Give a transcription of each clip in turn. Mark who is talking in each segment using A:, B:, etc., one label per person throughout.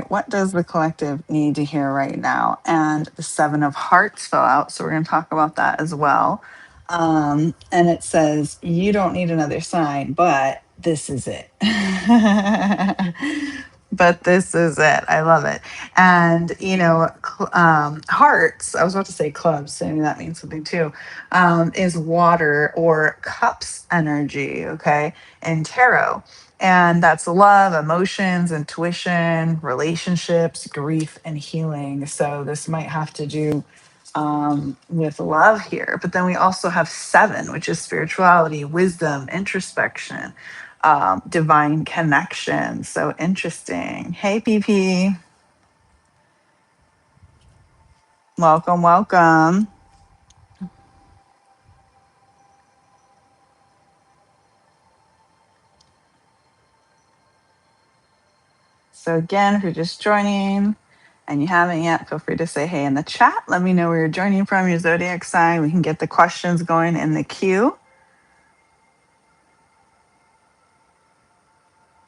A: What does the collective need to hear right now? And the Seven of Hearts fell out. So we're going to talk about that as well. And it says, you don't need another sign, but this is it. But this is it. I love it. And, hearts, I was about to say clubs, so maybe that means something too, is water or cups energy, okay, in tarot. And that's love, emotions, intuition, relationships, grief, and healing. So this might have to do with love here. But then we also have seven, which is spirituality, wisdom, introspection, divine connection. So interesting. Hey, PP. Welcome, welcome. So, again, if you're just joining and you haven't yet, feel free to say hey in the chat. Let me know where you're joining from, your zodiac sign. We can get the questions going in the queue.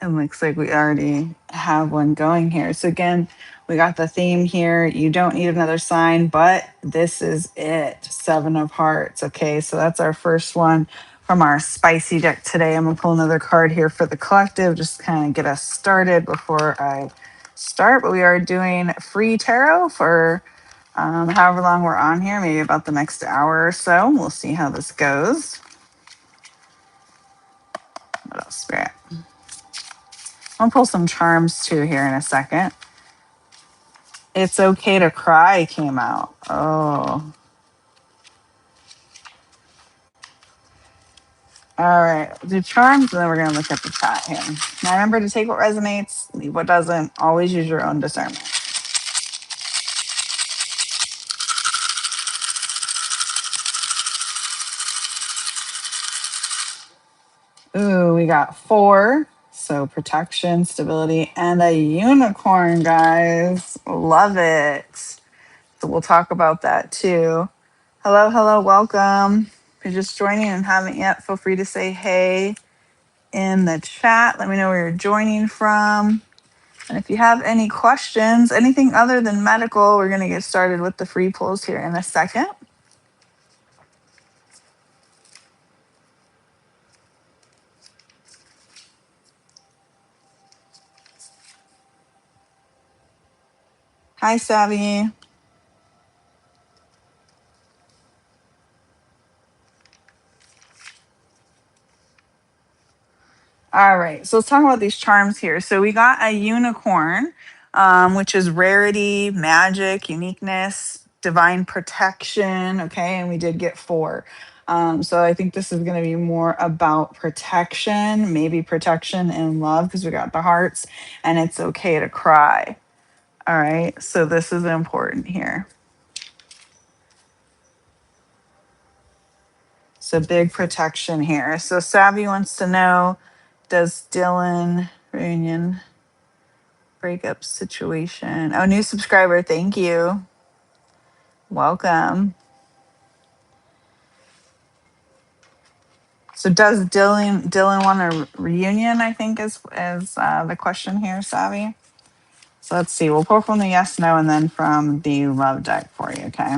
A: It looks like we already have one going here. So again, we got the theme here. You don't need another sign, but this is it. Seven of Hearts. Okay, so that's our first one from our spicy deck today. I'm gonna pull another card here for the collective, just kind of get us started before I start. But we are doing free tarot for however long we're on here, maybe about the next hour or so. We'll see how this goes. What else, Spirit? I'll pull some charms too here in a second. It's okay to cry came out. Oh. All right. Do charms, and then we're going to look at the chat here. Now remember to take what resonates, leave what doesn't. Always use your own discernment. Ooh, we got four. So protection, stability, and a unicorn, guys. Love it. So we'll talk about that too. Hello, hello, welcome. If you're just joining and haven't yet, feel free to say hey in the chat. Let me know where you're joining from. And if you have any questions, anything other than medical, we're going to get started with the free pulls here in a second. Hi, Savvy. All right, so let's talk about these charms here. So we got a unicorn, which is rarity, magic, uniqueness, divine protection. Okay, and we did get four. So I think this is going to be more about protection, maybe protection and love, because we got the hearts, and it's okay to cry. All right, so this is important here. So big protection here. So Savvy wants to know, does Dylan reunion breakup situation? Oh, new subscriber. Thank you. Welcome. So does Dylan want a reunion? I think is the question here, Savvy. So let's see. We'll pull from the yes, no, and then from the love deck for you. Okay.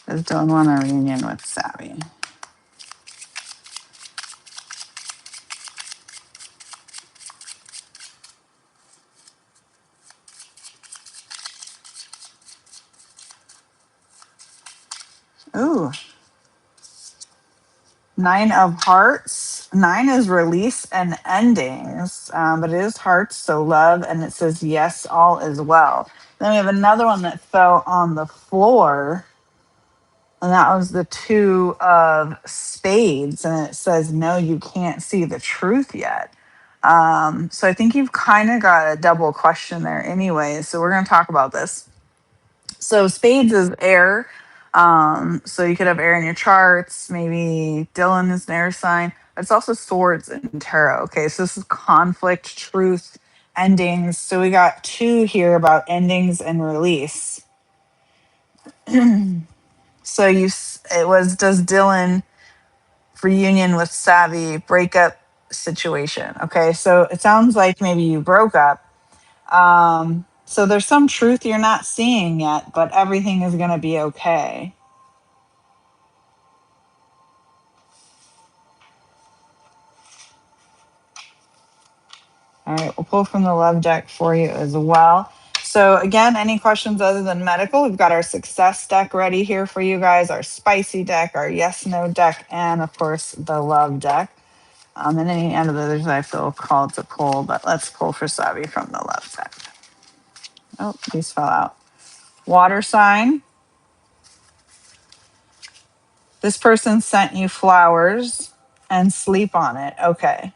A: Does Dylan want a reunion with Savvy? Ooh. Nine of Hearts. Nine is release and endings, but it is hearts, so love, and it says yes, all is well. Then we have another one that fell on the floor, and that was the two of spades, and it says no, you can't see the truth yet. So I think you've kind of got a double question there, anyway. So we're going to talk about this. So spades is air. So you could have air in your charts. Maybe Dylan is an air sign. It's also swords in tarot. Okay, so this is conflict, truth, endings. So we got two here about endings and release. So it was, does Dylan reunion with Savvy breakup situation? Okay, so it sounds like maybe you broke up. So there's some truth you're not seeing yet, but everything is going to be okay. All right, we'll pull from the love deck for you as well. So again, any questions other than medical, we've got our success deck ready here for you guys, our spicy deck, our yes, no deck, and of course the love deck. And any end of others I feel called to pull, but let's pull for Savi from the love deck. Oh, these fell out. Water sign. This person sent you flowers and sleep on it. Okay.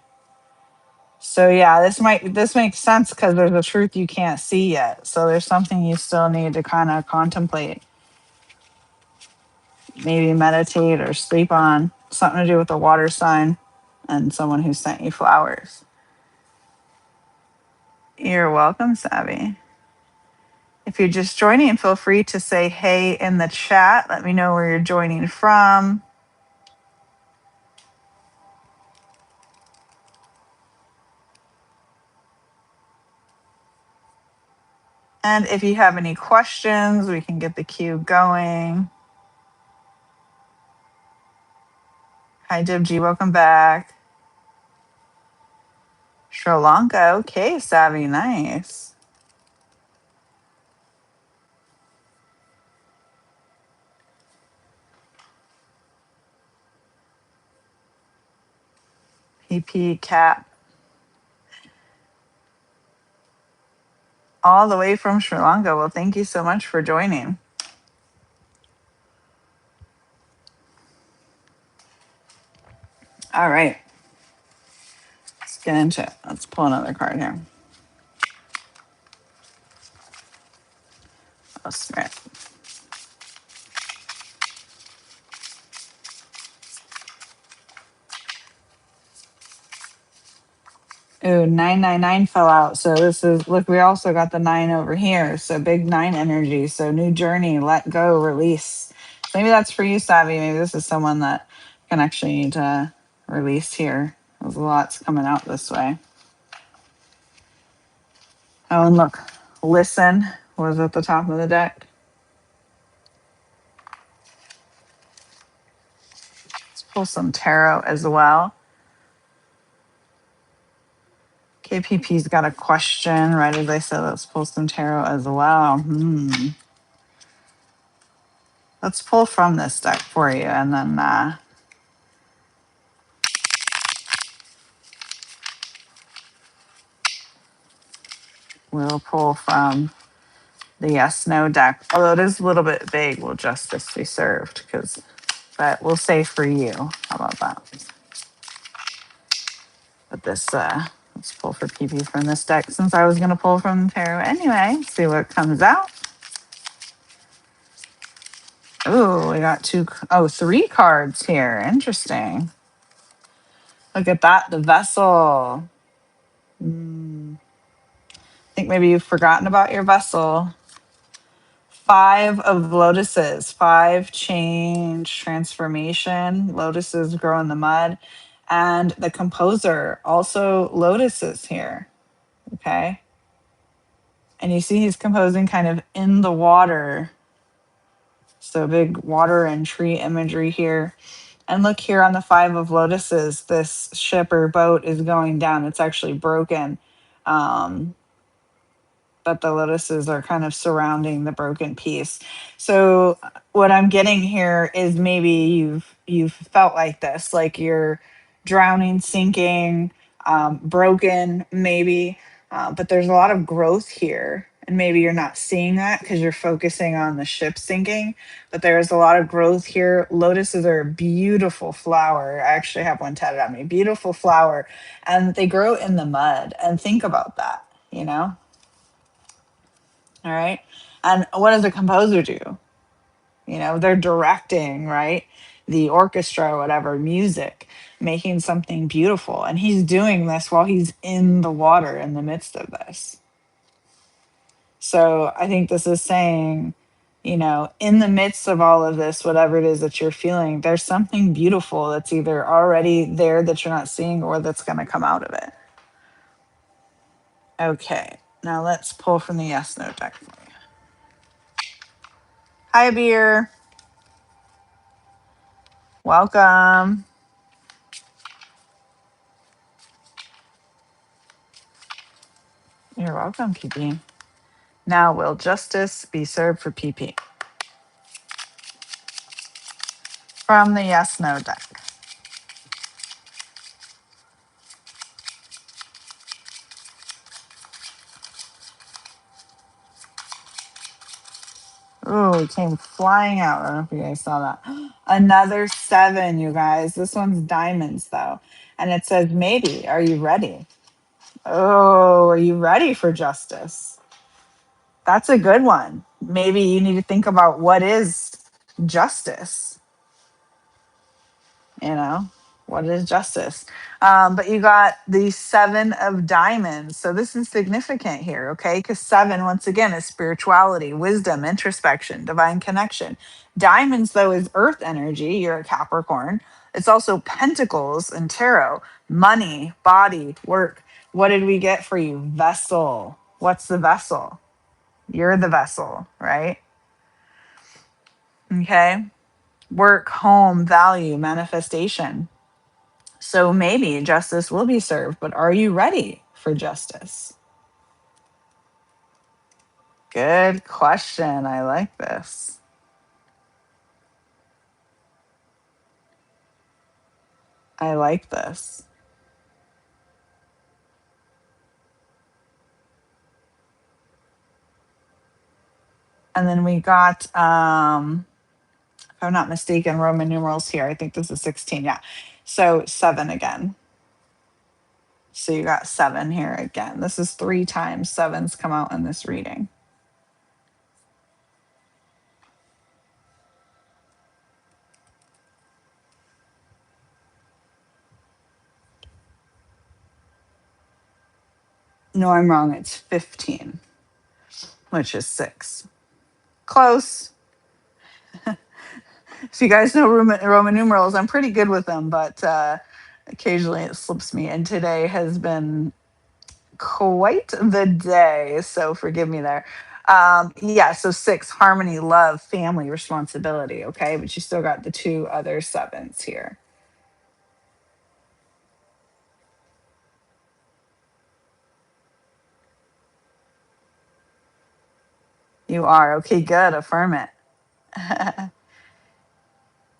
A: So yeah, this makes sense because there's a truth you can't see yet. So there's something you still need to kind of contemplate, maybe meditate or sleep on. Something to do with the water sign and someone who sent you flowers. You're welcome, Savvy. If you're just joining, feel free to say hey in the chat. Let me know where you're joining from. And if you have any questions, we can get the queue going. Hi, Dibji. Welcome back. Sri Lanka. Okay, Savvy. Nice. PP Cap. All the way from Sri Lanka. Well, thank you so much for joining. All right. Let's get into it. Let's pull another card here. Oh, right. Ooh, 999 fell out. So this is, look, we also got the 9 over here. So big 9 energy. So new journey, let go, release. Maybe that's for you, Savvy. Maybe this is someone that can actually need to release here. There's lots coming out this way. Oh, and look, listen was at the top of the deck. Let's pull some tarot as well. KPP's got a question, right as I said, let's pull some tarot as well. Let's pull from this deck for you, and then we'll pull from the yes no deck. Although it is a little bit vague, will justice be served? But we'll say for you. How about that? But this, let's pull for PP from this deck since I was going to pull from tarot anyway. See what comes out. Ooh, we got 3 cards here. Interesting. Look at that, the vessel. I think maybe you've forgotten about your vessel. 5 of lotuses, 5 change, transformation. Lotuses grow in the mud. And the composer, also lotuses here. Okay. And you see he's composing kind of in the water. So big water and tree imagery here. And look here on the 5 of lotuses, this ship or boat is going down. It's actually broken. But the lotuses are kind of surrounding the broken piece. So what I'm getting here is maybe you've felt like this, like you're drowning, sinking, broken, maybe. But there's a lot of growth here. And maybe you're not seeing that because you're focusing on the ship sinking. But there's a lot of growth here. Lotuses are a beautiful flower. I actually have one tatted on me. Beautiful flower. And they grow in the mud. And think about that, you know? All right. And what does a composer do? You know, they're directing, right? The orchestra or whatever, music, making something beautiful. And he's doing this while he's in the water in the midst of this. So I think this is saying, you know, in the midst of all of this, whatever it is that you're feeling, there's something beautiful that's either already there that you're not seeing or that's going to come out of it. Okay. Now let's pull from the yes no deck for you. Hi, Beer. Welcome. You're welcome, PP. Now, will justice be served for PP? From the yes no deck. Ooh, it came flying out. I don't know if you guys saw that. Another 7, you guys. This one's diamonds, though. And it says, maybe. Are you ready? Oh, are you ready for justice? That's a good one. Maybe you need to think about what is justice. You know, what is justice? But you got the 7 of diamonds. So this is significant here, okay? Because 7, once again, is spirituality, wisdom, introspection, divine connection. Diamonds, though, is earth energy. You're a Capricorn. It's also pentacles and tarot, money, body, work. What did we get for you? Vessel. What's the vessel? You're the vessel, right? Okay. Work, home, value, manifestation. So maybe justice will be served, but are you ready for justice? Good question. I like this. I like this. And then we got, if I'm not mistaken, Roman numerals here. I think this is 16. Yeah. So 7 again. So you got 7 here again. This is 3 times 7's come out in this reading. No, I'm wrong. It's 15, which is 6. Close. So you guys know Roman numerals. I'm pretty good with them, but occasionally it slips me. And today has been quite the day. So forgive me there. Yeah, so 6, harmony, love, family, responsibility. Okay, but you still got the 2 other 7s here. You are. Okay, good. Affirm it.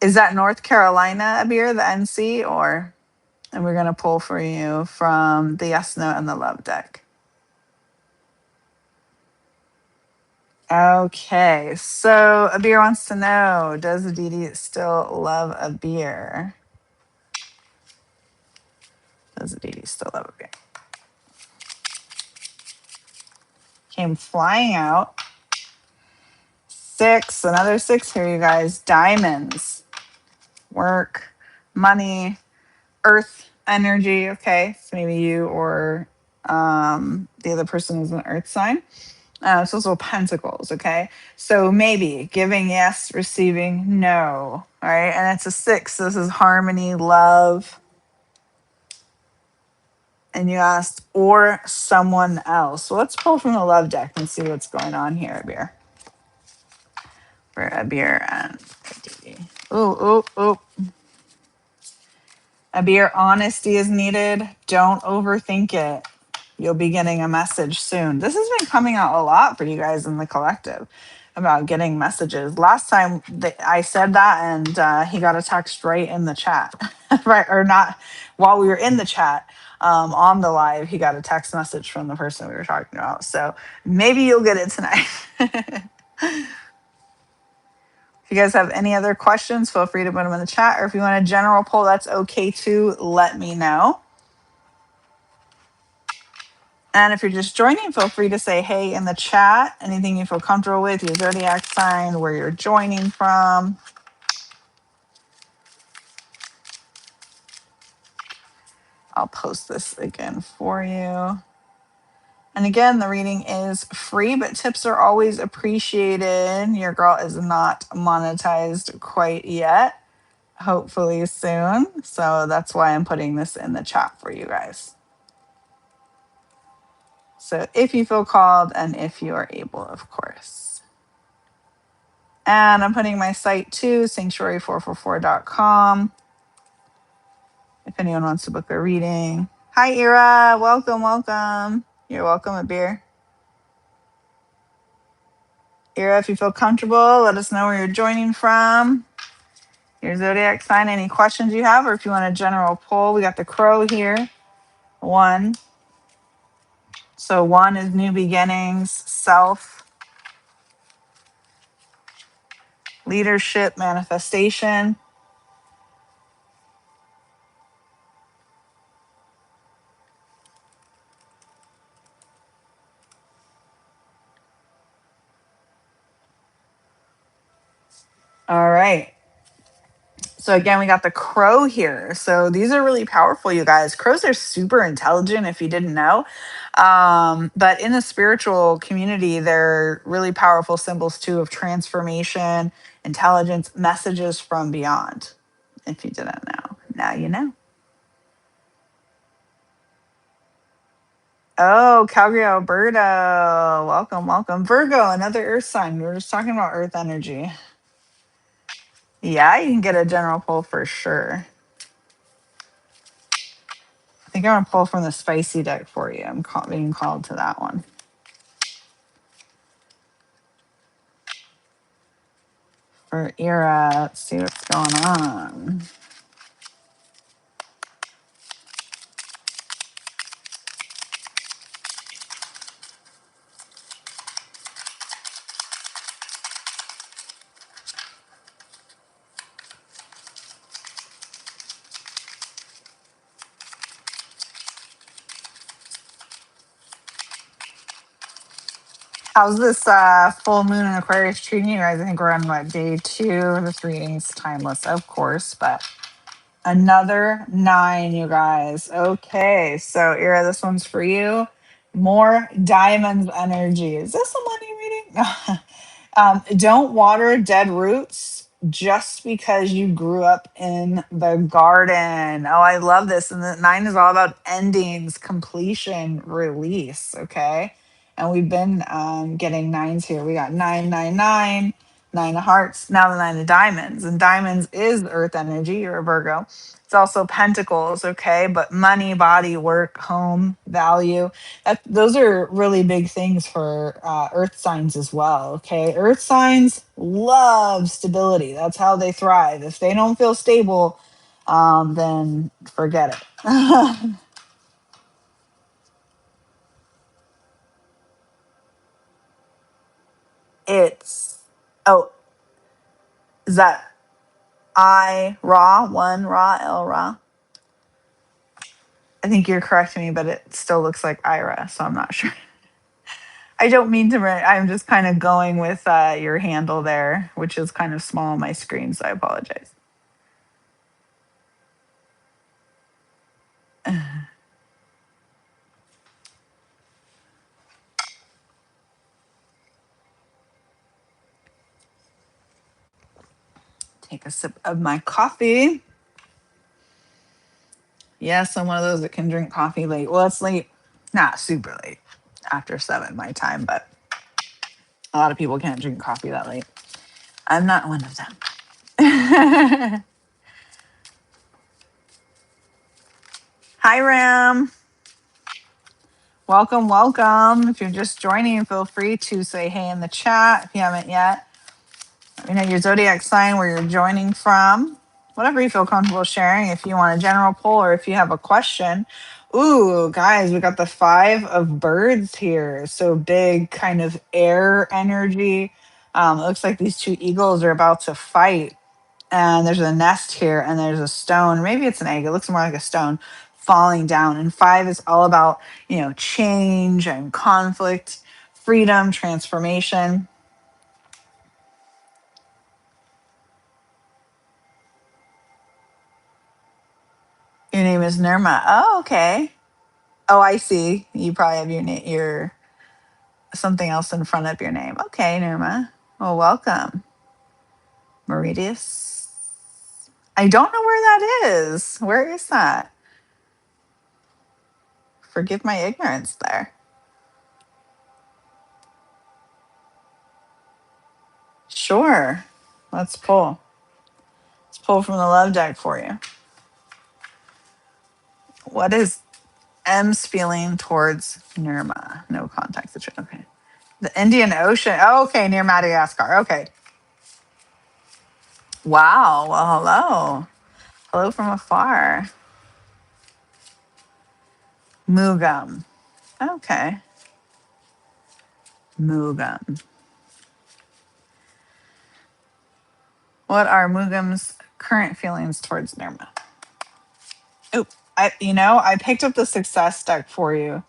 A: Is that North Carolina, Abir, the NC, or? And we're going to pull for you from the yes, no, and the love deck. Okay, so Abir wants to know, does Aditi still love a beer? Does Aditi still love a beer? Came flying out. 6, another 6 here, you guys. Diamonds, work, money, earth energy. Okay, so maybe you or the other person is an earth sign. It's also pentacles. Okay, so maybe giving yes, receiving no. All right, and it's a 6. So this is harmony, love. And you asked, or someone else. So let's pull from the love deck and see what's going on here, Abir. For Abir and Aditi. Ooh, ooh, ooh. Abir, honesty is needed. Don't overthink it. You'll be getting a message soon. This has been coming out a lot for you guys in the collective about getting messages. Last time I said that, and he got a text right in the chat, right? Or not while we were in the chat on the live. He got a text message from the person we were talking about. So maybe you'll get it tonight. If you guys have any other questions, feel free to put them in the chat. Or if you want a general poll, that's okay too. Let me know. And if you're just joining, feel free to say hey in the chat. Anything you feel comfortable with, your zodiac sign, where you're joining from. I'll post this again for you. And again, the reading is free, but tips are always appreciated. Your girl is not monetized quite yet. Hopefully soon. So that's why I'm putting this in the chat for you guys. So if you feel called and if you are able, of course. And I'm putting my site too, sanctuary444.com. If anyone wants to book a reading. Hi, Ira. Welcome, welcome. You're welcome, a beer. Ira, if you feel comfortable, let us know where you're joining from. Your zodiac sign, any questions you have, or if you want a general poll, we got the crow here. 1. So 1 is new beginnings, self, leadership, manifestation. All right. So again, we got the crow here. So these are really powerful, you guys. Crows are super intelligent, if you didn't know. But in the spiritual community, they're really powerful symbols too of transformation, intelligence, messages from beyond. If you didn't know, now you know. Oh, Calgary, Alberta. Welcome, welcome. Virgo, another earth sign. We were just talking about earth energy. Yeah, you can get a general pull for sure. I think I'm going to pull from the spicy deck for you. I'm being called to that one. For Era, let's see what's going on. How's this full moon in Aquarius treating you guys? I think we're on what, day 2. This reading's timeless, of course, but another 9, you guys. Okay, so Ira, this one's for you. More diamonds energy. Is this a money reading? Don't water dead roots just because you grew up in the garden. Oh, I love this. And the 9 is all about endings, completion, release. Okay. And we've been getting 9s here. We got 999, 9 of hearts, now the 9 of diamonds. And diamonds is earth energy. You're a Virgo. It's also pentacles. Okay. But money, body, work, home, value, those are really big things for earth signs as well. Okay, earth signs love stability. That's how they thrive. If they don't feel stable, then forget it. It's, oh, is that I Ra, 1 Ra, L Ra? I think you're correcting me, but it still looks like Ira, so I'm not sure. I don't mean to. I'm just kind of going with your handle there, which is kind of small on my screen, so I apologize. Take a sip of my coffee. Yes, I'm one of those that can drink coffee late. Well, it's late, not super late, after 7 my time, but a lot of people can't drink coffee that late. I'm not one of them. Hi, Ram. Welcome, welcome. If you're just joining, feel free to say hey in the chat if you haven't yet. Let me know your zodiac sign, where you're joining from, whatever you feel comfortable sharing. If you want a general poll or if you have a question. Ooh, guys, we got the 5 of birds here. So big kind of air energy. It looks like these 2 eagles are about to fight. And there's a nest here and there's a stone. Maybe it's an egg. It looks more like a stone falling down. And 5 is all about, change and conflict, freedom, transformation. Your name is Nirma. Oh, okay. Oh, I see. You probably have your something else in front of your name. Okay, Nirma. Well, welcome. Meridius. I don't know where that is. Where is that? Forgive my ignorance there. Sure. Let's pull. Let's pull from the love deck for you. What is M's feeling towards Nirma? No contact situation. Okay. The Indian Ocean. Oh, okay, near Madagascar. Okay. Wow. Well, hello. Hello from afar. Mugam. Okay. Mugam. What are Mugam's current feelings towards Nirma? Oh, I picked up the success deck for you.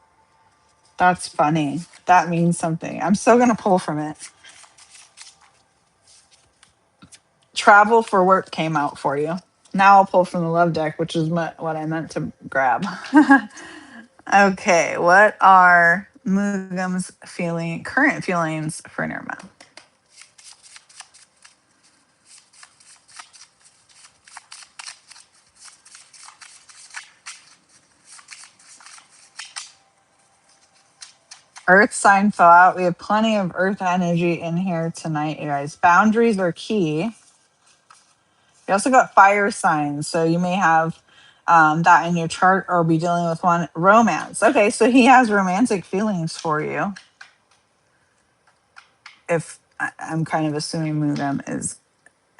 A: That's funny. That means something. I'm still gonna pull from it. Travel for work came out for you. Now I'll pull from the love deck, which is what I meant to grab. Okay, what are Mugam's current feelings for Nirma? Earth sign fell out. We have plenty of earth energy in here tonight, you guys. Boundaries are key. You also got fire signs, so you may have that in your chart or be dealing with one. Romance. Okay, so he has romantic feelings for you. If I'm kind of assuming Mugam is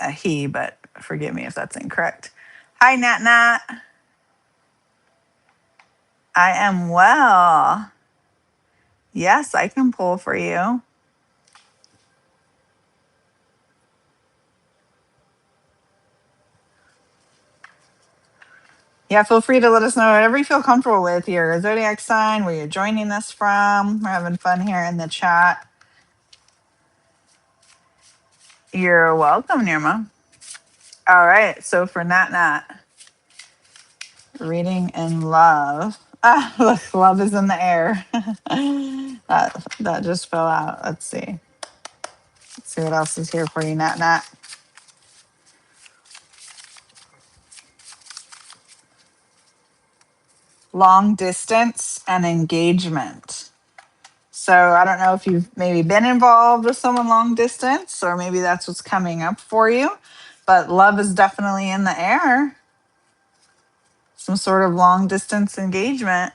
A: a he, but forgive me if that's incorrect. Hi, Nat Nat. I am well. Yes, I can pull for you. Yeah, feel free to let us know whatever you feel comfortable with, your zodiac sign, where you're joining us from. We're having fun here in the chat. You're welcome, Nirma. All right, so for Nat Nat, reading in love. Ah, look, love is in the air. that just fell out. Let's see. Let's see what else is here for you, Nat Nat. Long distance and engagement. So I don't know if you've maybe been involved with someone long distance, or maybe that's what's coming up for you. But love is definitely in the air. Some sort of long distance engagement.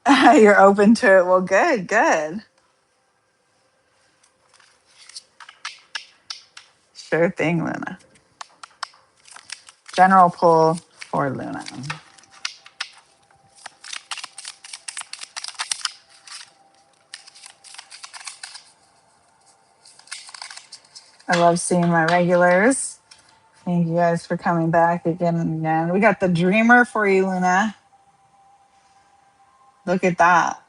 A: You're open to it. Well, good, good. Sure thing, Luna. General pull for Luna. I love seeing my regulars. Thank you guys for coming back again and again. We got the dreamer for you, Luna. Look at that.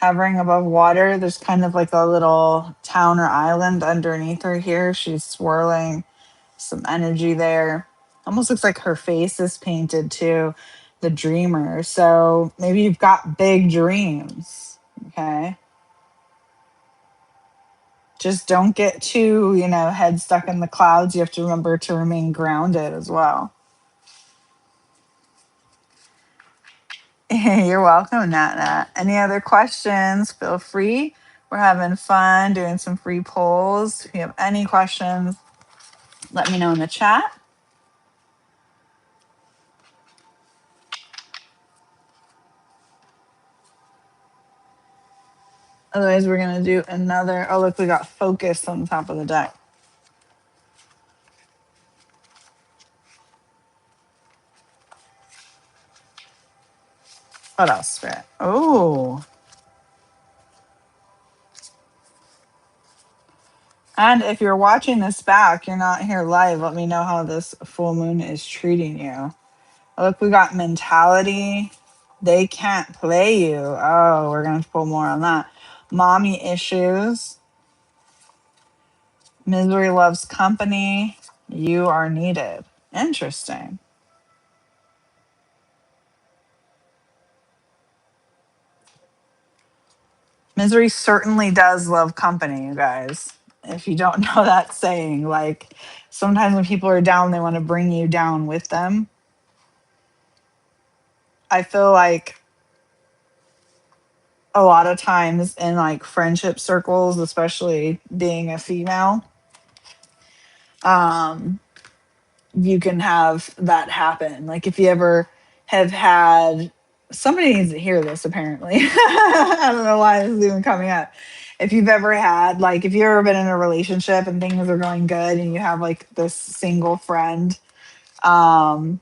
A: Hovering above water. There's kind of like a little town or island underneath her here. She's swirling some energy there. Almost looks like her face is painted too. The dreamer. So maybe you've got big dreams. Okay. Just don't get too, head stuck in the clouds. You have to remember to remain grounded as well. You're welcome, Nat Nat. Any other questions? Feel free. We're having fun doing some free polls. If you have any questions, let me know in the chat. Otherwise, we're going to do another. Oh, look, we got focus on the top of the deck. What else, Spirit? Oh. And if you're watching this back, you're not here live, let me know how this full moon is treating you. Look, we got mentality. They can't play you. Oh, we're going to pull more on that. Mommy issues. Misery loves company. You are needed. Interesting. Misery certainly does love company, you guys. If you don't know that saying, like sometimes when people are down, they want to bring you down with them. I feel like a lot of times in like friendship circles, especially being a female, um, you can have that happen. Like if you ever have had somebody needs to hear this apparently. I don't know why this is even coming up. If you've ever had like if you've ever been in a relationship and things are going good and you have like this single friend um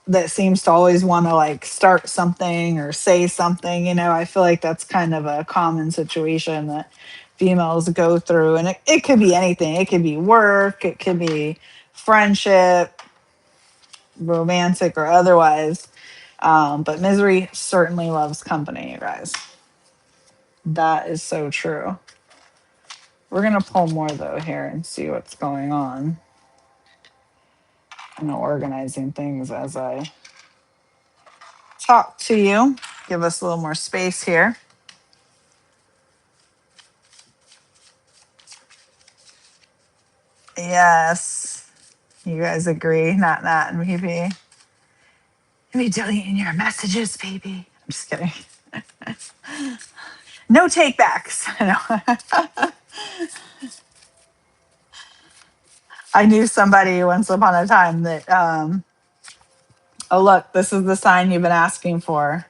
A: that seems to always want to like start something or say something, I feel like that's kind of a common situation that females go through. And it could be anything, it could be work, it could be friendship, romantic or otherwise. But misery certainly loves company, you guys. That is so true. We're going to pull more though here and see what's going on. I'm organizing things as I talk to you. Give us a little more space here. Yes. You guys agree? Not Nat and maybe. Maybe deleting your messages, baby. I'm just kidding. No take backs. I knew somebody once upon a time that, oh, look, this is the sign you've been asking for.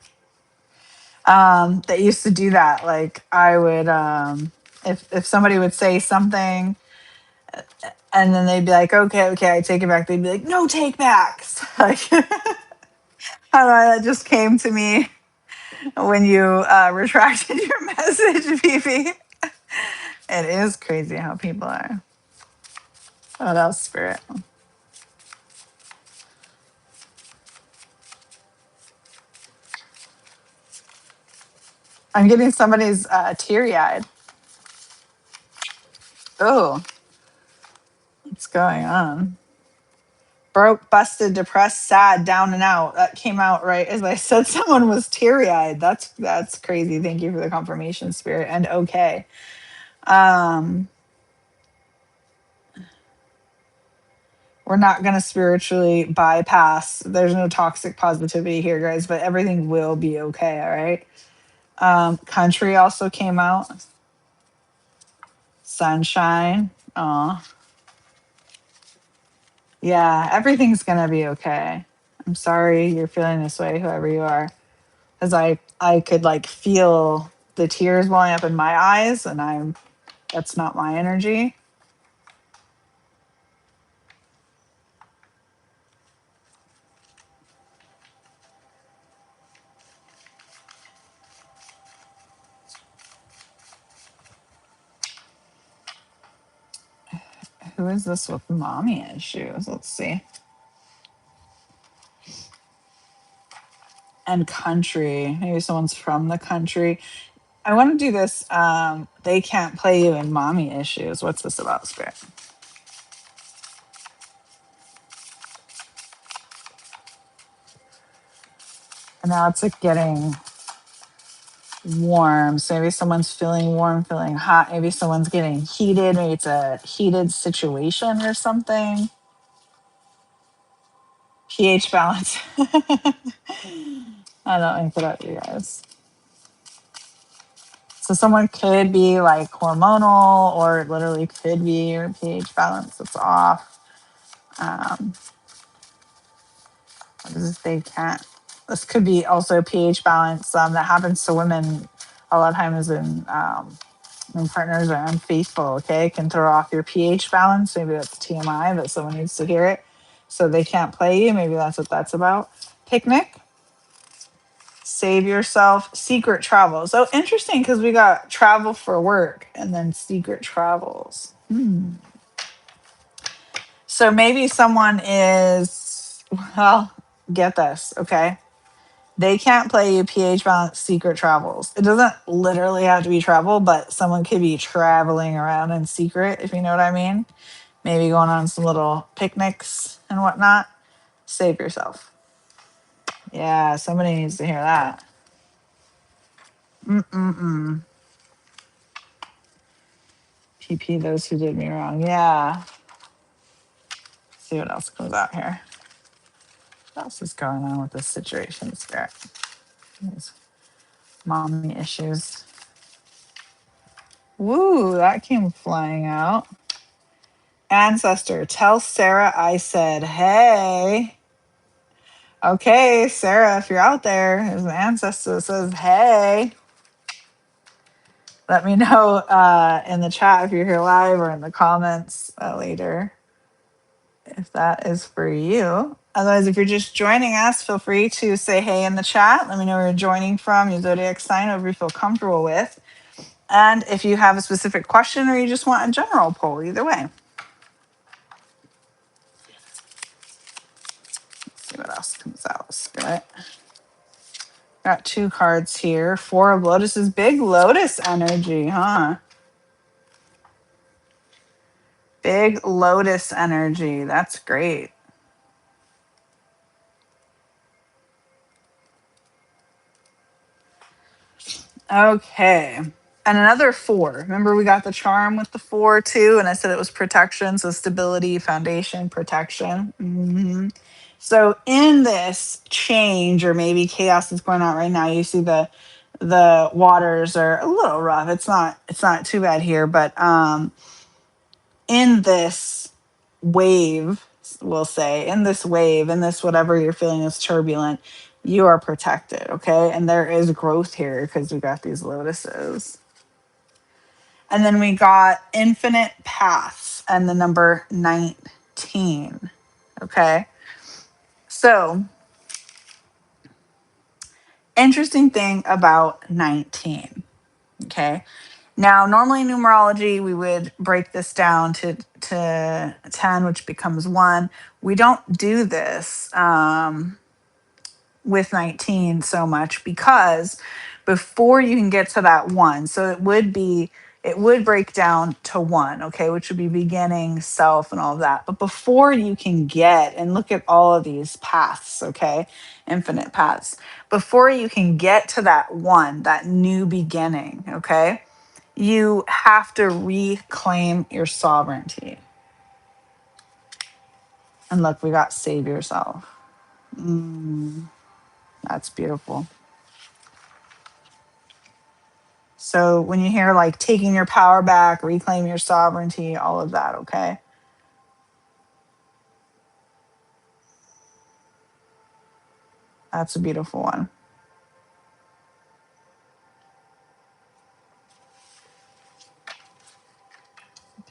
A: That used to do that. Like I would, if somebody would say something and then they'd be like, okay, I take it back. They'd be like, no take backs. Like, I don't know, that just came to me when you retracted your message, Phoebe. It is crazy how people are. What else, Spirit? I'm getting somebody's teary eyed. Oh, what's going on? Broke, busted, depressed, sad, down and out. That came out right as I said someone was teary eyed. That's crazy. Thank you for the confirmation, Spirit. And okay. Um, we're not going to spiritually bypass. There's no toxic positivity here, guys, but everything will be okay. All right. Country also came out. Sunshine. Oh, yeah. Everything's going to be okay. I'm sorry you're feeling this way, whoever you are. As I could like feel the tears welling up in my eyes, and that's not my energy. Who is this with mommy issues? Let's see. And country. Maybe someone's from the country. I want to do this. They can't play you in mommy issues. What's this about, Spirit? And now it's like getting warm. So maybe someone's feeling warm, feeling hot. Maybe someone's getting heated. Maybe it's a heated situation or something. pH balance. I don't think about you guys. So someone could be like hormonal, or it literally could be your pH balance that's off. Um, what is this? They can't. This could be also pH balance that happens to women a lot of times when partners are unfaithful. Okay, it can throw off your pH balance. Maybe that's TMI, but someone needs to hear it, so they can't play you. Maybe that's what that's about. Picnic. Save yourself. Secret travels. So interesting, because we got travel for work and then secret travels. So maybe someone is, well, get this, okay? They can't play you pH balance secret travels. It doesn't literally have to be travel, but someone could be traveling around in secret, if you know what I mean. Maybe going on some little picnics and whatnot. Save yourself. Yeah, somebody needs to hear that. Mm-mm-mm. PP those who did me wrong. Yeah. See what else comes out here. What else is going on with this situation, Spirit? These mommy issues. Woo, that came flying out. Ancestor, tell Sarah I said, hey. Okay, Sarah, if you're out there, there's an ancestor that says, hey. Let me know in the chat if you're here live or in the comments later if that is for you. Otherwise, if you're just joining us, feel free to say hey in the chat. Let me know where you're joining from, your zodiac sign, whatever you feel comfortable with. And if you have a specific question or you just want a general poll, either way. Let's see what else comes out. Spirit. Got 2 cards here. 4 of Lotuses. Big Lotus energy, huh? Big Lotus energy. That's great. Okay. And another 4. Remember, we got the charm with the 4 too. And I said it was protection. So stability, foundation, protection. So in this change or maybe chaos that's going on right now, you see the waters are a little rough. It's not too bad here, but in this wave, we'll say, in this wave, in this whatever you're feeling is turbulent, you are protected, okay? And there is growth here because we got these lotuses. And then we got infinite paths and the number 19, okay? So, interesting thing about 19, okay? Now, normally in numerology, we would break this down to 10, which becomes 1. We don't do this with 19 so much because before you can get to that 1, so it would break down to 1, okay, which would be beginning, self, and all of that. But before you can get, and look at all of these paths, okay, infinite paths, before you can get to that 1, that new beginning, okay, you have to reclaim your sovereignty. And look, we got save yourself. That's beautiful. So when you hear like taking your power back, reclaim your sovereignty, all of that, okay? That's a beautiful one.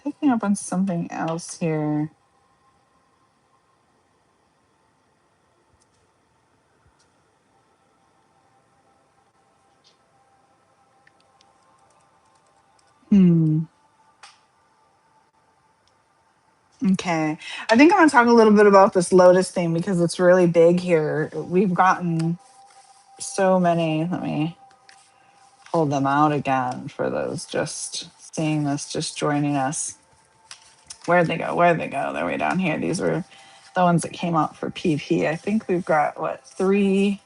A: Picking up on something else here. Okay. I think I'm going to talk a little bit about this lotus thing because it's really big here. We've gotten so many. Let me pull them out again for those just seeing this, just joining us. Where'd they go? Where'd they go? They're way down here. These were the ones that came out for PP. I think we've got, 3,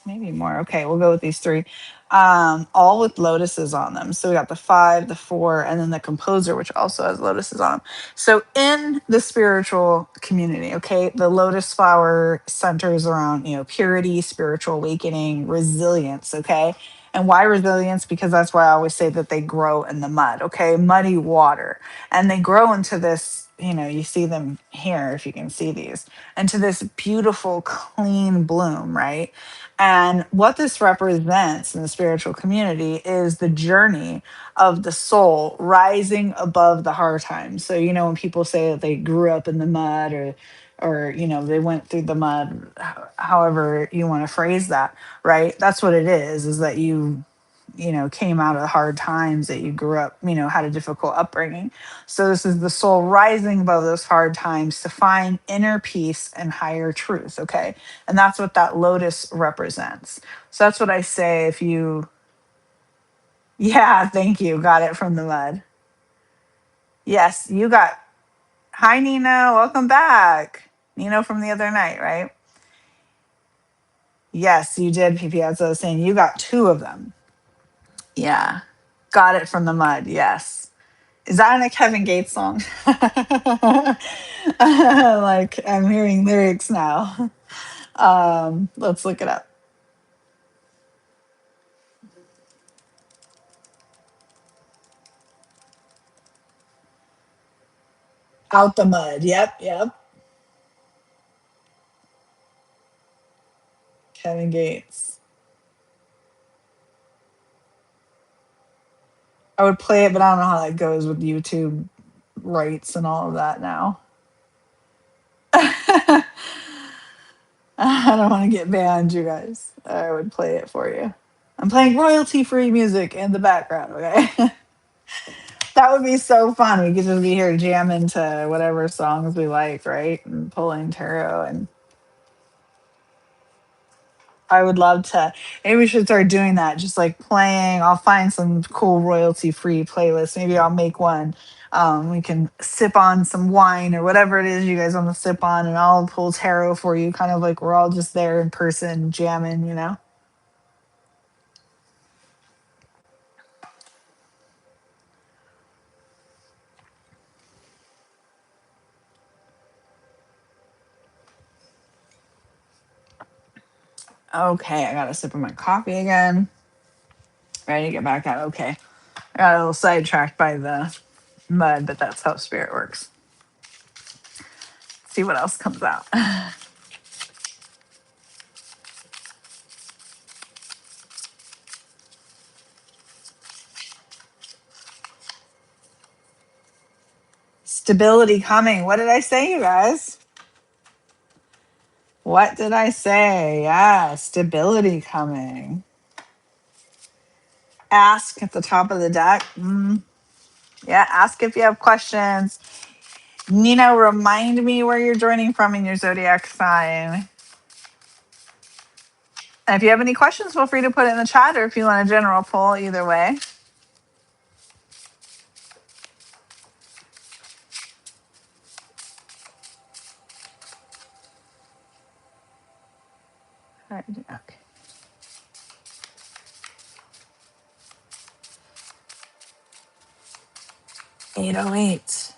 A: maybe more. Okay, we'll go with these 3. All with lotuses on them. So we got the 5, the 4, and then the composer, which also has lotuses on them. So in the spiritual community, okay, the lotus flower centers around, purity, spiritual awakening, resilience, okay? And why resilience? Because that's why I always say that they grow in the mud, okay? Muddy water. And they grow into this, you see them here, if you can see these, into this beautiful, clean bloom, right? And what this represents in the spiritual community is the journey of the soul rising above the hard times. So, when people say that they grew up in the mud or they went through the mud, however you want to phrase that, right? That's what it is that came out of hard times, that you grew up, had a difficult upbringing. So this is the soul rising above those hard times to find inner peace and higher truth. Okay. And that's what that lotus represents. So that's what I say yeah, thank you. Got it from the mud. Yes, you got, hi, Nina. Welcome back. Nino from the other night, right? Yes, you did, PP. As I was saying, you got 2 of them. Yeah. Got it from the mud. Yes. Is that in a Kevin Gates song? Like I'm hearing lyrics now. Let's look it up. Out the mud. Yep, yep. Kevin Gates. I would play it, but I don't know how that goes with YouTube rights and all of that now. I don't want to get banned, you guys. I would play it for you. I'm playing royalty free music in the background, okay? That would be so fun. We could just be here jamming to whatever songs we like, right? And pulling tarot. And I would love to. Maybe we should start doing that. Just like playing. I'll find some cool royalty free playlists. Maybe I'll make one. We can sip on some wine or whatever it is you guys want to sip on, and I'll pull tarot for you. Kind of like we're all just there in person jamming, you know? Okay, I got a sip of my coffee again. Ready to get back out. Okay. I got a little sidetracked by the mud, but that's how spirit works. See what else comes out. Stability coming. What did I say, you guys? What did I say? Yeah, stability coming. Ask at the top of the deck. Yeah, ask if you have questions. Nina, remind me where you're joining from in your zodiac sign. And if you have any questions, feel free to put it in the chat, or if you want a general poll, either way. Okay. 808.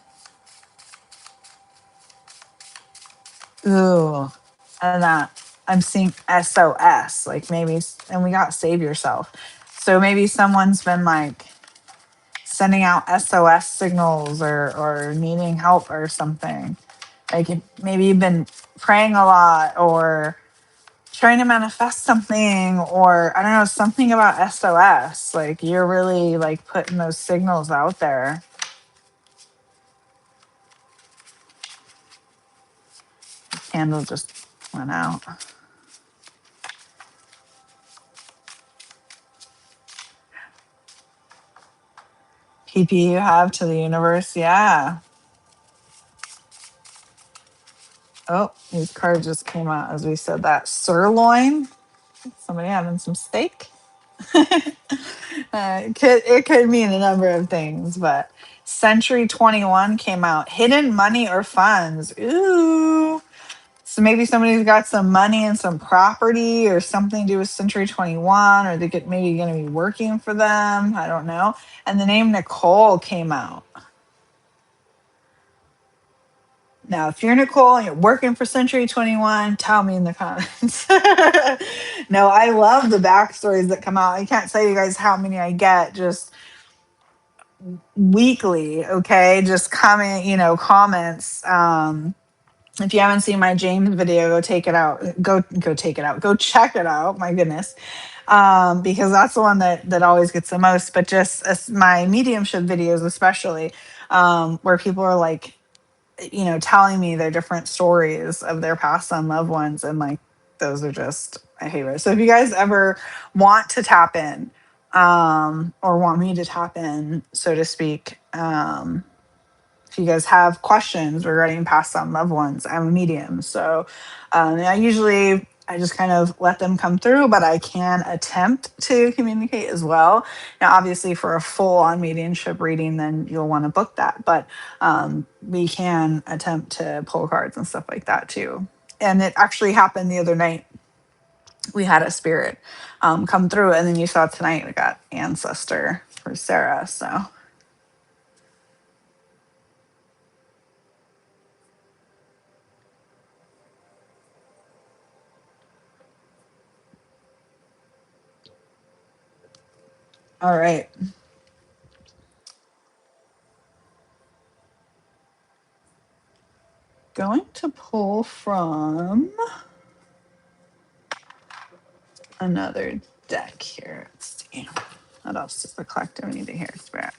A: Ooh. And I'm seeing SOS, like maybe, and we got save yourself. So maybe someone's been like sending out SOS signals or needing help or something. Like maybe you've been praying a lot or trying to manifest something, or I don't know, something about SOS. Like you're really like putting those signals out there. The candle just went out. PP you have to the universe. Yeah. Oh, these cards just came out as we said that. Sirloin. Somebody having some steak. It could mean a number of things, but Century 21 came out. Hidden money or funds. Ooh. So maybe somebody's got some money and some property or something to do with Century 21, or they could maybe going to be working for them. I don't know. And the name Nicole came out. Now, if you're Nicole and you're working for Century 21, tell me in the comments. No, I love the backstories that come out. I can't tell you guys how many I get just weekly. Okay. Just comment, comments. If you haven't seen my James video, go take it out. Go take it out. Go check it out. My goodness. Because that's the one that always gets the most. But just my mediumship videos, especially, where people are like, telling me their different stories of their past on loved ones. And like, those are just my favorite. So if you guys ever want to tap in, or want me to tap in, so to speak, if you guys have questions regarding past on loved ones, I'm a medium. So I just kind of let them come through, but I can attempt to communicate as well. Now, obviously, for a full on mediumship reading, then you'll want to book that. But we can attempt to pull cards and stuff like that too. And it actually happened the other night. We had a spirit come through, and then you saw tonight we got ancestor. for Sarah. So, all right. Going to pull from another deck here. Let's see. What else does the collective need to hear, Spirit?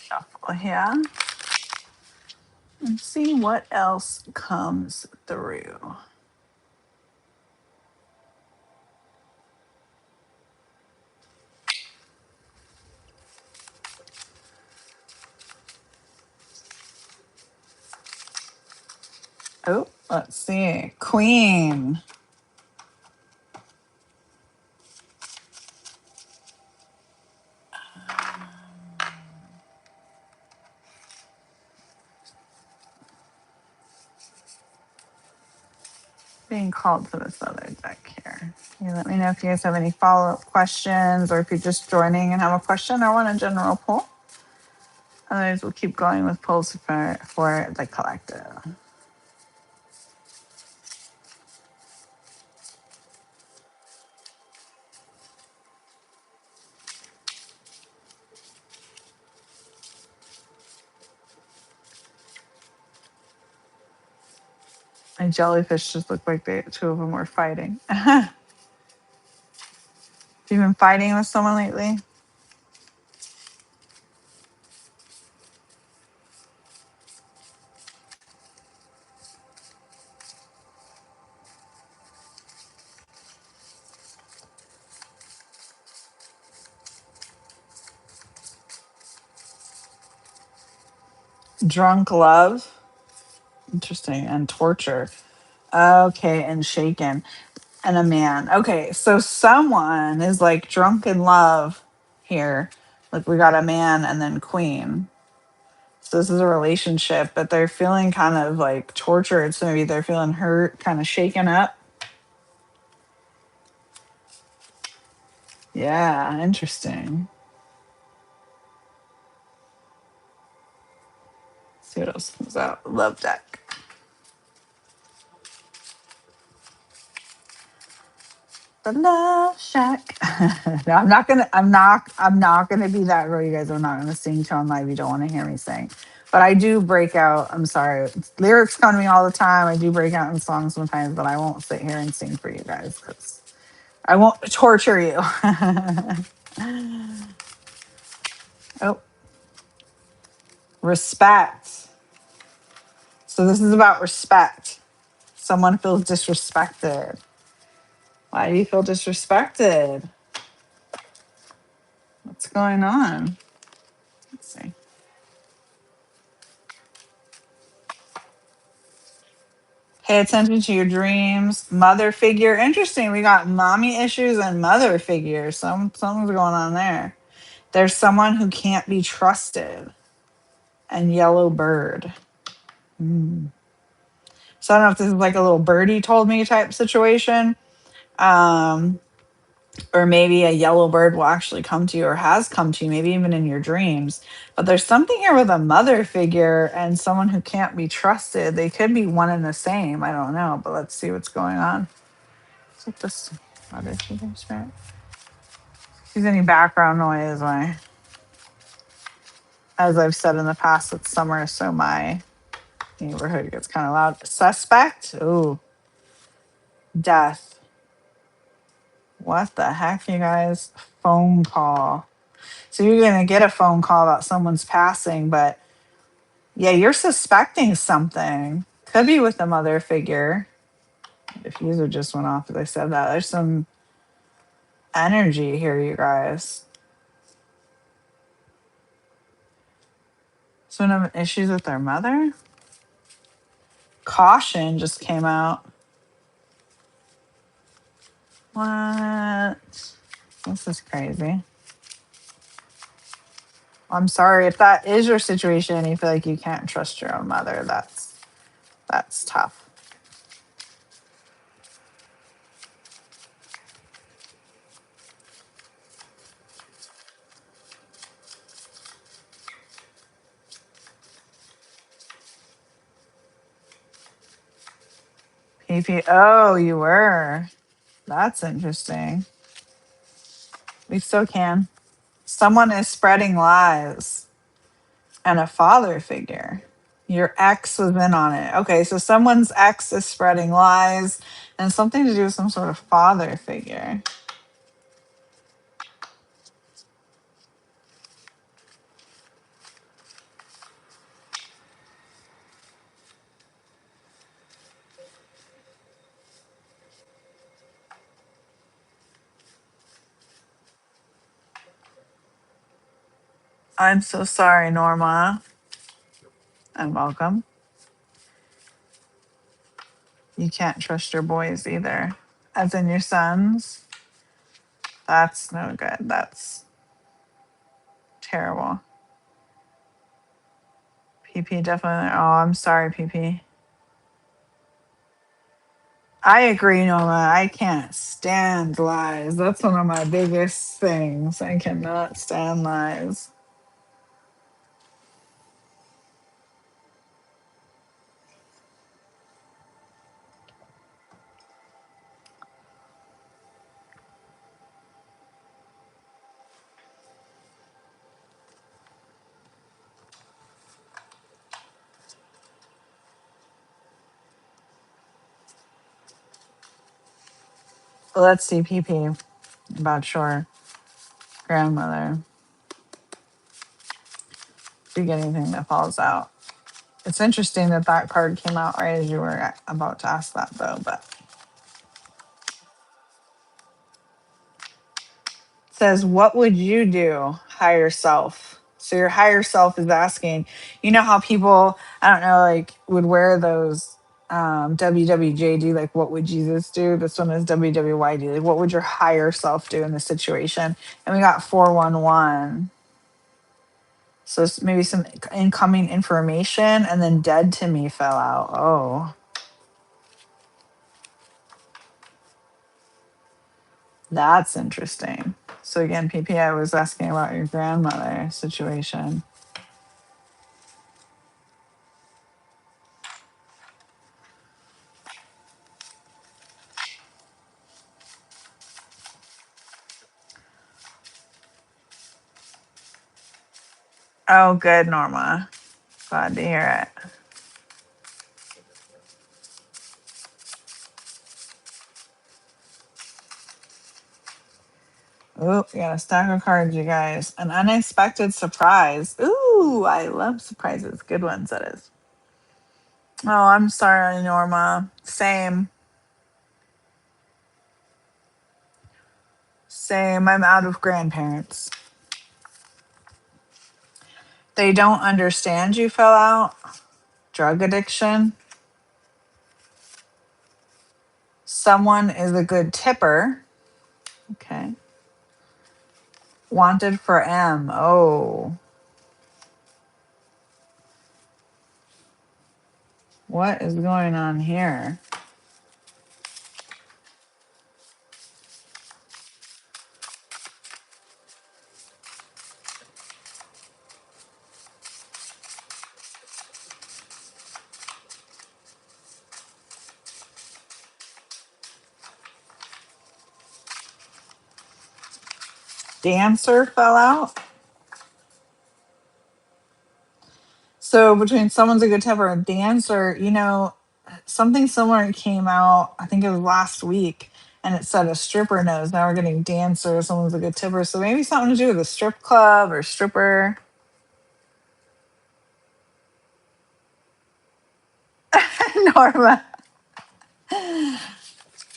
A: Shuffle here and see what else comes through. Oh, let's see. Queen. Being called to this other deck here. You let me know if you guys have any follow-up questions or if you're just joining and have a question or want a general pull. Otherwise, we'll keep going with pulls for the collective. My jellyfish just looked like the two of them were fighting. Have you been fighting with someone lately? Drunk love. Interesting. And torture. Okay. And shaken. And a man. Okay. So someone is like drunk in love here. Like we got a man and then queen. So this is a relationship, but they're feeling kind of like tortured. So maybe they're feeling hurt, kind of shaken up. Yeah. Interesting. See what else comes out. Love deck. The Love Shack. No, I'm not gonna be that girl, you guys. I'm not gonna sing to on live. You don't want to hear me sing. But I do break out. I'm sorry. Lyrics come to me all the time. I do break out in songs sometimes, but I won't sit here and sing for you guys because I won't torture you. Oh, respect. So this is about respect. Someone feels disrespected. Why do you feel disrespected? What's going on? Let's see. Pay attention to your dreams. Mother figure. Interesting. We got mommy issues and mother figure. Something's going on there. There's someone who can't be trusted. And yellow bird. Mm. So I don't know if this is like a little birdie told me type situation. Um, or maybe a yellow bird will actually come to you or has come to you, maybe even in your dreams. But there's something here with a mother figure and someone who can't be trusted. They could be one and the same. I don't know, but let's see what's going on. What's with this mother figure spirit? If there's any background noise, as I've said in the past, it's summer, so my neighborhood gets kind of loud. Suspect? Ooh, death. What the heck, you guys? Phone call. So you're going to get a phone call about someone's passing, but yeah, you're suspecting something. Could be with the mother figure. The diffuser just went off as I said that. There's some. energy here, you guys. Someone having issues with their mother? Caution just came out. What? This is crazy. I'm sorry if that is your situation and you feel like you can't trust your own mother. That's tough. PP. Oh, you were. That's interesting. We still can. Someone is spreading lies and a father figure. Your ex was in on it. Okay, so someone's ex is spreading lies and something to do with some sort of father figure. I'm so sorry, Norma, and welcome. You can't trust your boys either, as in your sons. That's no good. That's terrible. PP definitely. Oh, I'm sorry, PP. I agree, Norma. I can't stand lies. That's one of my biggest things. I cannot stand lies. Let's see, PP, about your grandmother. Do get anything that falls out. It's interesting that that card came out right as you were about to ask that, though. But it says, what would you do, higher self? So your higher self is asking, you know how people, I don't know, like would wear those WWJD, like what would Jesus do? This one is WWYD, like what would your higher self do in this situation? And we got 411. So it's maybe some incoming information, and then dead to me fell out. Oh, that's interesting. So again, PP, I was asking about your grandmother situation. Oh, good, Norma. Glad to hear it. Ooh, we got a stack of cards, you guys. An unexpected surprise. Ooh, I love surprises. Good ones, that is. Oh, I'm sorry, Norma. Same. Same. I'm out of grandparents. They don't understand you fell out. Drug addiction. Someone is a good tipper. Okay. Wanted for M. Oh. What is going on here? Dancer fell out. So between someone's a good tipper and dancer, something similar came out, I think it was last week, and it said a stripper knows. Now we're getting dancer, someone's a good tipper. So maybe something to do with a strip club or stripper. Norma.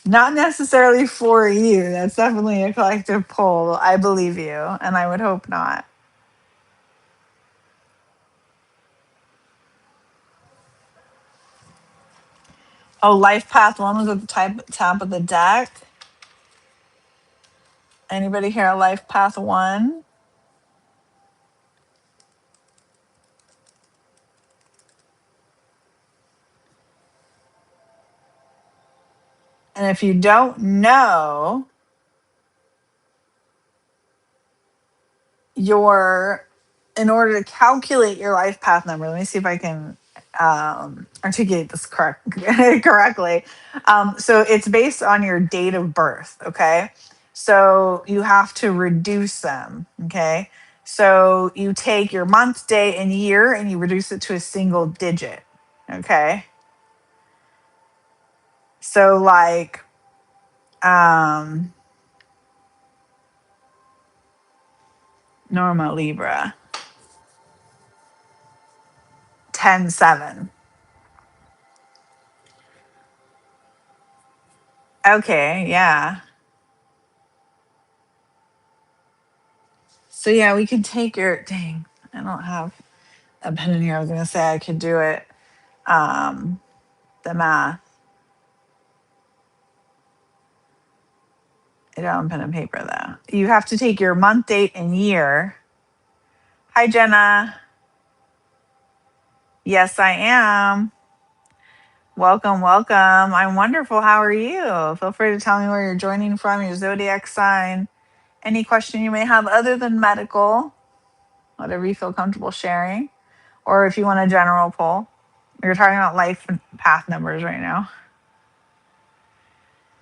A: Not necessarily for you. That's definitely a collective poll. I believe you, and I would hope not. Oh, Life Path 1 was at the top of the deck. Anybody hear Life Path 1? And if you don't know, your in order to calculate your life path number, let me see if I can articulate this correctly. So it's based on your date of birth. Okay, so you have to reduce them. Okay, so you take your month, day, and year, and you reduce it to a single digit. Okay, so like um, Norma Libra 10-7. Okay, yeah. So yeah, we could take your dang. I don't have a pen in here. I was gonna say I could do it. Um, the math. I don't have pen and paper though. You have to take your month, date, and year. Hi Jenna. Yes, I am. Welcome, welcome. I'm wonderful. How are you? Feel free to tell me where you're joining from, your zodiac sign, any question you may have other than medical, whatever you feel comfortable sharing, or if you want a general poll. We're talking about life path numbers right now.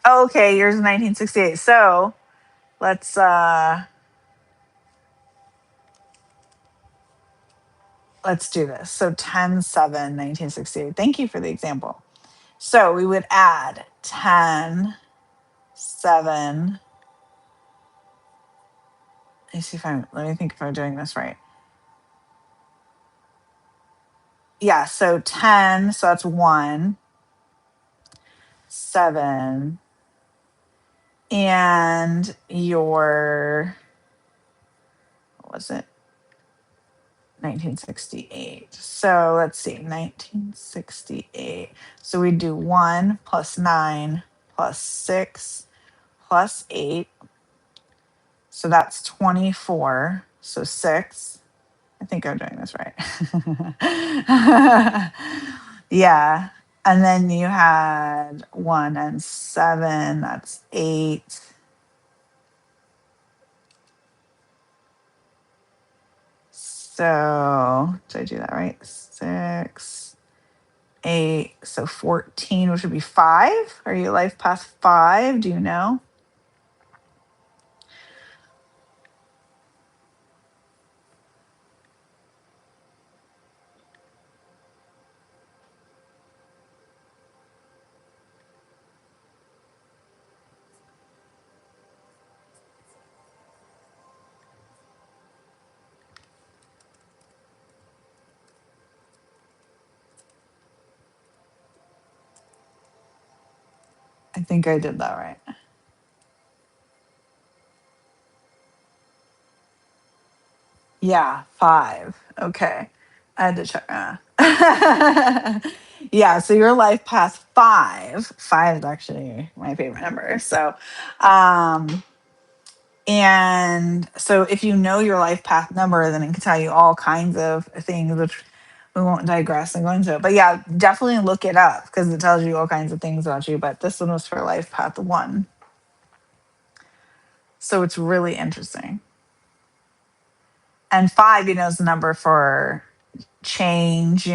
A: Okay, yours is 1968. So let's do this. So 10-7-1968. Thank you for the example. So we would add 10-7. Let me think if I'm doing this right. Yeah, so 10, so that's 1, 7, and your, what was it? 1968. So let's see, 1968. So we do 1 plus 9 plus 6 plus 8. So that's 24. So 6. I think I'm doing this right. Yeah. And then you had 1 and 7. That's 8. So did I do that right? 6, 8. So 14, which would be 5. Are you life path 5? Do you know? I think I did that right. Yeah, 5. Okay. I had to check. Yeah, so your life path 5. 5 is actually my favorite number. So, and so if you know your life path number, then it can tell you all kinds of things, which we won't digress and go into it. But yeah, definitely look it up because it tells you all kinds of things about you. But this one was for life path 1. So it's really interesting. And 5, is the number for change,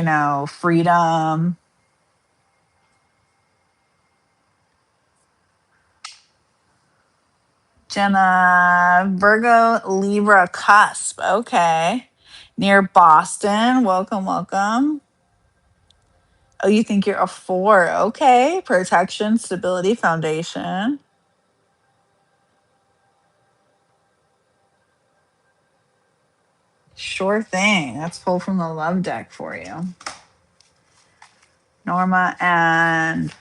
A: freedom. Jenna, Virgo, Libra, cusp. Okay. Near Boston. Welcome, welcome. Oh, you think you're a 4. Okay. Protection, stability, foundation. Sure thing. Let's pull from the love deck for you. Norma and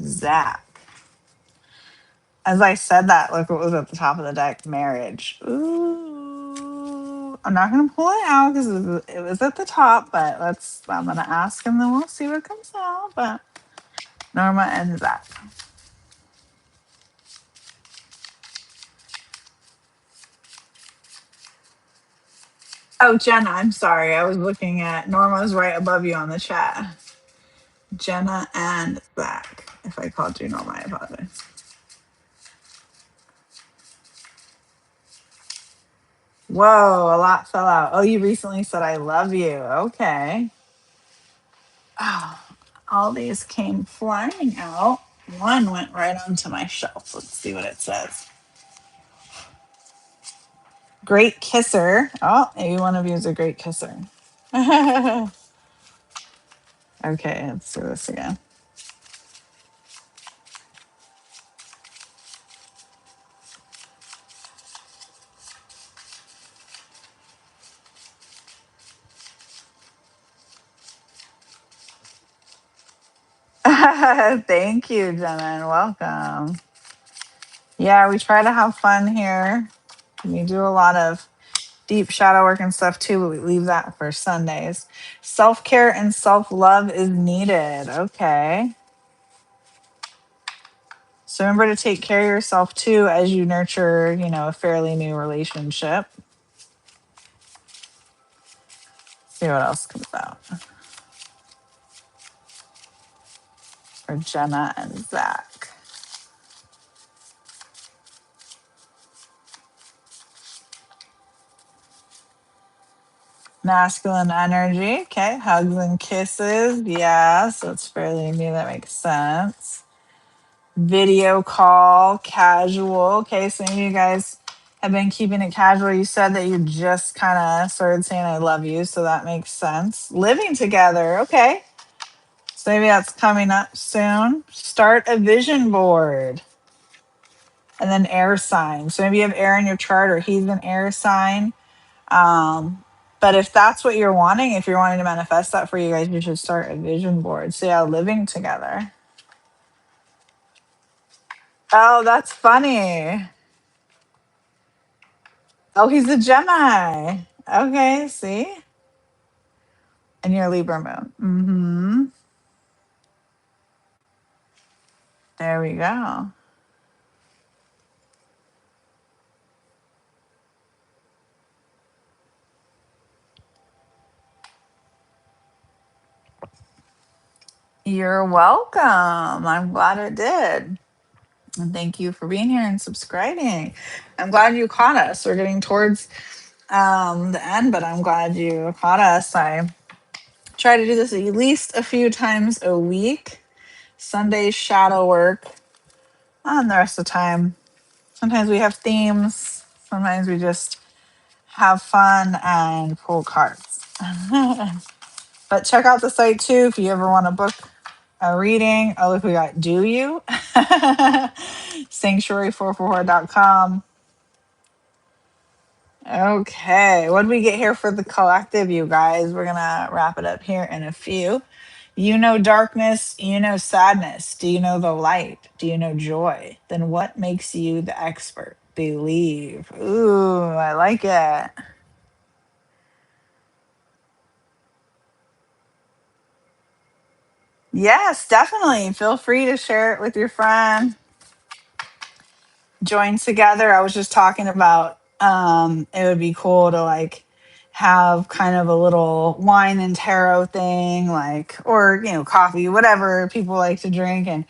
A: Zach. As I said that, look what was at the top of the deck. Marriage. Ooh. I'm not gonna pull it out because it was at the top, but I'm gonna ask and then we'll see what comes out. But Norma and Zach. Oh, Jenna, I'm sorry. I was looking at Norma's right above you on the chat. Jenna and Zach. If I called you Norma, I apologize. Whoa, a lot fell out. Oh, you recently said I love you. Okay. Oh, all these came flying out. One went right onto my shelf. Let's see what it says. Great kisser. Oh, maybe one of you is a great kisser. Okay, let's do this again. Thank you, Jenna, and welcome. Yeah, we try to have fun here. We do a lot of deep shadow work and stuff too, but we leave that for Sundays. Self care and self love is needed. Okay. So remember to take care of yourself too as you nurture, a fairly new relationship. See what else comes out for Jenna and Zach. Masculine energy. Okay. Hugs and kisses. Yeah. So it's fairly new. That makes sense. Video call. Casual. Okay. So maybe you guys have been keeping it casual. You said that you just kind of started saying I love you. So that makes sense. Living together. Okay. So maybe that's coming up soon. Start a vision board. And then air sign. So maybe you have air in your chart or he's an air sign. But if that's what you're wanting, if you're wanting to manifest that for you guys, you should start a vision board. So yeah, living together. Oh, that's funny. Oh, he's a Gemini. Okay, see? And you're Libra moon. Mm-hmm. There we go. You're welcome. I'm glad it did. And thank you for being here and subscribing. I'm glad you caught us. We're getting towards the end, but I'm glad you caught us. I try to do this at least a few times a week. Sunday shadow work, and the rest of the time. Sometimes we have themes. Sometimes we just have fun and pull cards. But check out the site too if you ever want to book a reading. Oh, look, we got Do You? Sanctuary444.com. Okay, what did we get here for the collective, you guys? We're gonna wrap it up here in a few. You know darkness, you know sadness. Do you know the light? Do you know joy? Then what makes you the expert? Believe. Ooh, I like it. Yes, definitely. Feel free to share it with your friend. Join together. I was just talking about it would be cool to like have kind of a little wine and tarot thing, like or coffee, whatever people like to drink, and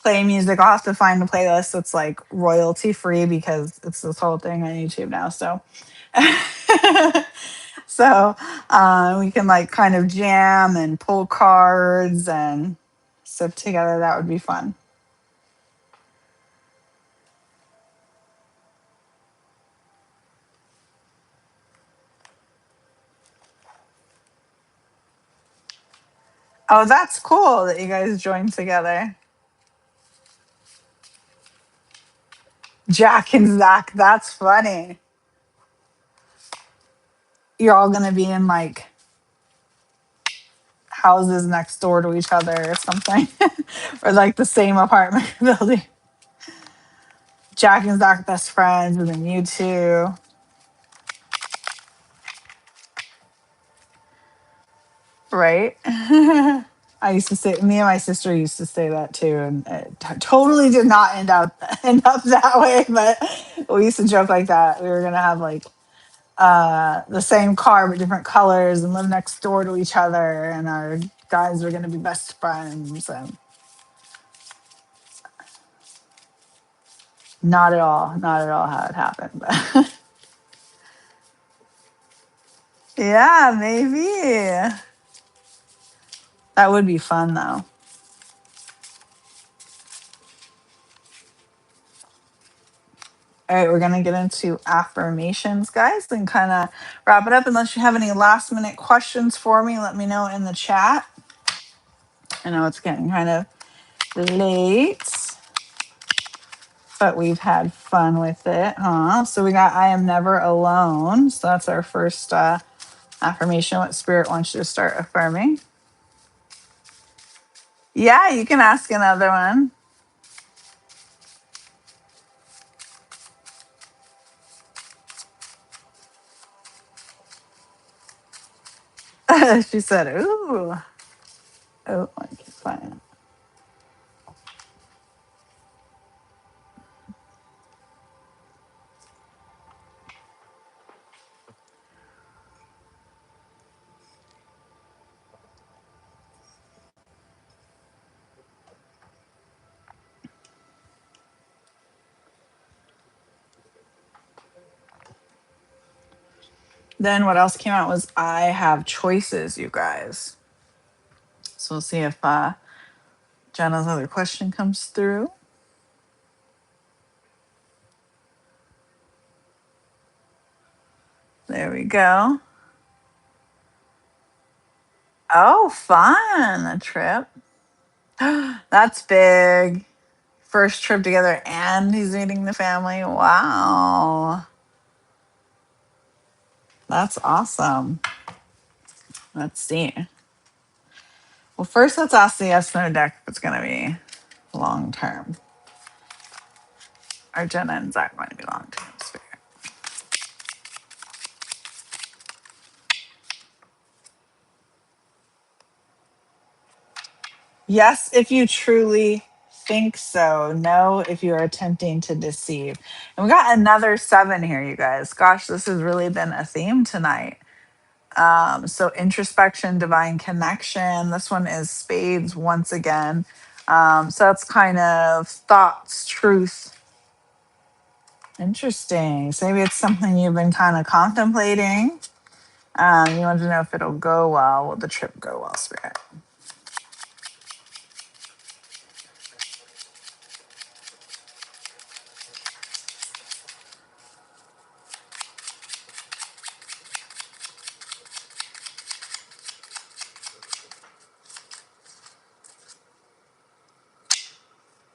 A: play music. I'll have to find a playlist that's like royalty free because it's this whole thing on YouTube now. So so we can like kind of jam and pull cards and stuff together. That would be fun. Oh, that's cool that you guys joined together. Jack and Zach, that's funny. You're all gonna be in like houses next door to each other or something, or like the same apartment building. Jack and Zach best friends, and then you two, right? I used to say, me and my sister used to say that too, and it totally did not end up that way. But we used to joke like that. We were gonna have like the same car but different colors and live next door to each other, and our guys were gonna be best friends. And not at all how it happened. But yeah, maybe that would be fun though. All right, we're gonna get into affirmations, guys, and kind of wrap it up. Unless you have any last minute questions for me, let me know in the chat. I know it's getting kind of late, but we've had fun with it, huh? So we got I am never alone. So that's our first affirmation. What spirit wants you to start affirming? Yeah, you can ask another one. She said, ooh. Oh, I can't find it. Then what else came out was I have choices, you guys. So we'll see if Jenna's other question comes through. There we go. Oh, fun. A trip. That's big. First trip together and he's meeting the family. Wow. That's awesome. Let's see. Well, first let's ask the yes no deck if it's going to be long term. Are Jenna and Zach going to be long term? Yes, if you truly think so. No, if you are attempting to deceive. And we got another 7 here, you guys. Gosh, this has really been a theme tonight. So introspection, divine connection. This one is spades once again. So that's kind of thoughts, truth. Interesting. So maybe it's something you've been kind of contemplating. You want to know if it'll go well. Will the trip go well, Spirit?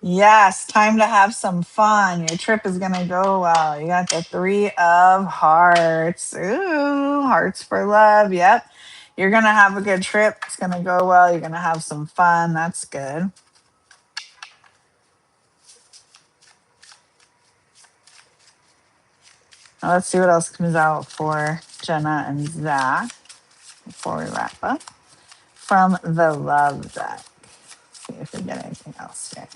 A: Yes, time to have some fun. Your trip is going to go well. You got the 3 of hearts. Ooh, hearts for love. Yep. You're going to have a good trip. It's going to go well. You're going to have some fun. That's good. Now let's see what else comes out for Jenna and Zach before we wrap up. From the love deck. See if we get anything else here.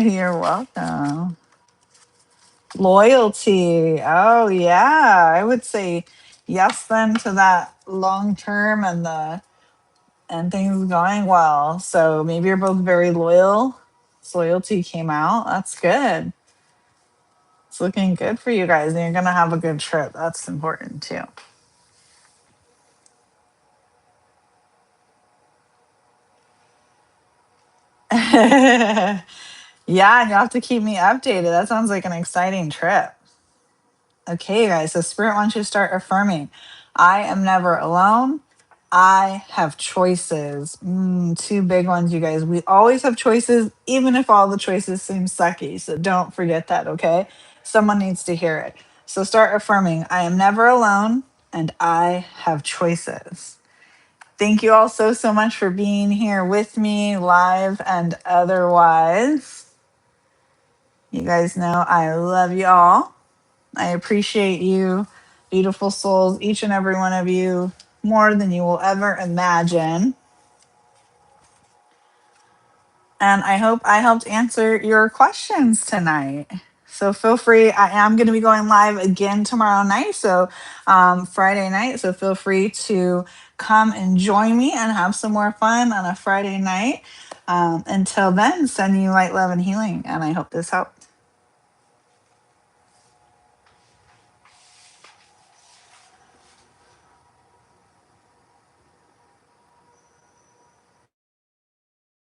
A: You're welcome. Loyalty. Oh yeah. I would say yes then to that long term and things going well. So maybe you're both very loyal. So loyalty came out. That's good. It's looking good for you guys, and you're gonna have a good trip. That's important too. Yeah, and you'll have to keep me updated. That sounds like an exciting trip. Okay, guys. So Spirit wants you to start affirming. I am never alone. I have choices. Two big ones, you guys. We always have choices, even if all the choices seem sucky. So don't forget that, okay? Someone needs to hear it. So start affirming I am never alone and I have choices. Thank you all so, so much for being here with me, live and otherwise. You guys know I love you all. I appreciate you, beautiful souls, each and every one of you, more than you will ever imagine. And I hope I helped answer your questions tonight. So feel free. I am going to be going live again tomorrow night. So Friday night. So feel free to come and join me and have some more fun on a Friday night. Until then, sending you light, love, and healing. And I hope this helped.